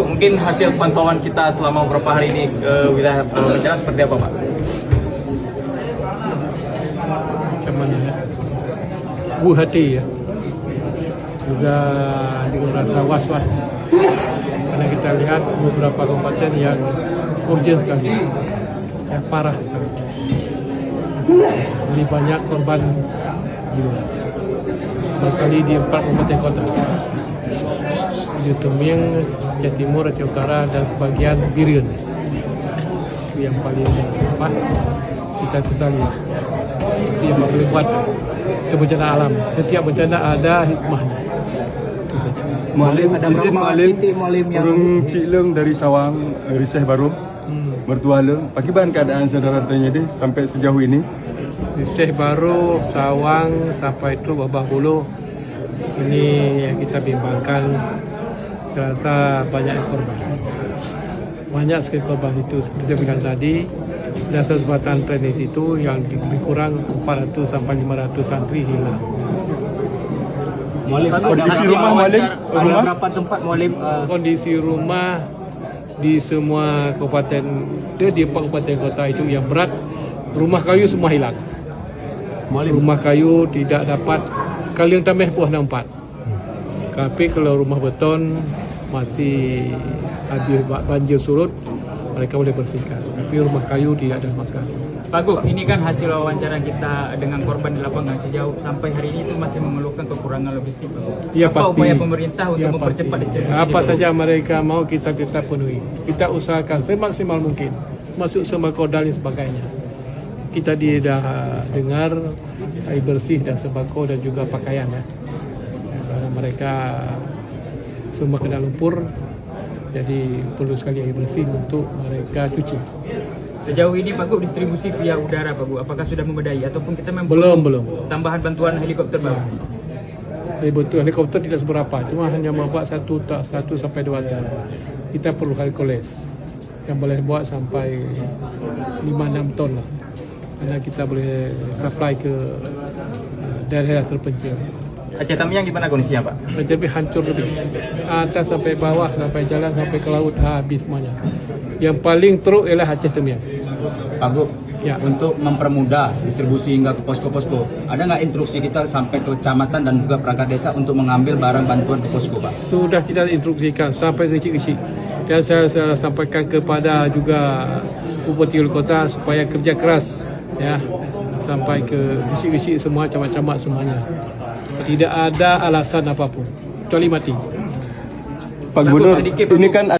mungkin hasil pantauan kita selama beberapa hari ini ke wilayah bencana seperti apa, Pak? Cuman buah hati ya, juga dengan rasa was-was karena kita lihat beberapa kabupaten yang urgent sekali, yang parah sekali, lebih banyak korban jiwa, berkali di 4 kabupaten kota, di Teming, Aceh Timur, Aceh Utara, dan sebagian Biriun. Itu yang paling cepat kita sesali. Itu yang boleh buat bencana alam. Setiap bencana ada hikmahnya. Itu saja. Mualim, ada berapa titik mualim yang Cileng dari Sawang, dari Seh Baru, Mertuala. Bagaimana keadaan saudara-saudaranya dia sampai sejauh ini? Di Seh Baru, Sawang, sampai itu Babah Bulu. Ini yang kita bimbangkan. Saya rasa banyak korban. Banyak sekali korban itu. Seperti saya bilang tadi, dasar jembatan tenis itu yang lebih kurang 400 sampai 500 santri hilang. Mualim, kondisi rumah Mualim, ada berapa tempat Mualim? Kondisi rumah di semua kabupaten, di 4 kabupaten kota itu yang berat, rumah kayu semua hilang. Rumah kayu tidak dapat, kalau yang tambah pun ada 4. Tapi kalau rumah beton masih habis banjir surut, mereka boleh bersihkan. Tapi rumah kayu tidak ada sama sekali. Pak Gup, ini kan hasil wawancara kita dengan korban di lapangan sejauh sampai hari ini itu masih mengeluhkan kekurangan logistik. Ya, apa pasti. upaya pemerintah untuk Ya, mempercepat pasti. distribusi? Apa saja mereka mau kita penuhi. Kita usahakan semaksimal mungkin, masuk sembako dan sebagainya. Kita dah dengar air bersih dan sembako dan juga pakaian ya. Karena mereka semua kena lumpur, jadi perlu sekali air bersih untuk mereka cuci. Sejauh ini Pak Gup distribusi via udara Pak Gup, apakah sudah memadai ataupun kita Belum. tambahan bantuan helikopter baru? Betul, helikopter tidak seberapa, cuma hanya membuat 1 sampai 2 ton. Kita perlu Hercules yang boleh buat sampai 5-6 ton lah. Karena kita boleh supply ke daerah terpencil. Aceh Tamiang gimana kondisinya, Pak? Jadi hancur lebih. Atas sampai bawah, sampai jalan, sampai ke laut, habis semuanya. Yang paling teruk ialah Aceh Tamiang. Pak Gup, Ya. untuk mempermudah distribusi hingga ke posko-posko, ada nggak instruksi kita sampai ke kecamatan dan juga perangkat desa untuk mengambil barang bantuan ke posko, Pak? Sudah kita instruksikan sampai kecil-kecil. Dan saya sampaikan kepada juga Bupati Wali Kota supaya kerja keras ya, sampai ke kecil-kecil semua, camat-camat semuanya. Tidak ada alasan apapun kecuali mati. Pak Gubernur, ini kan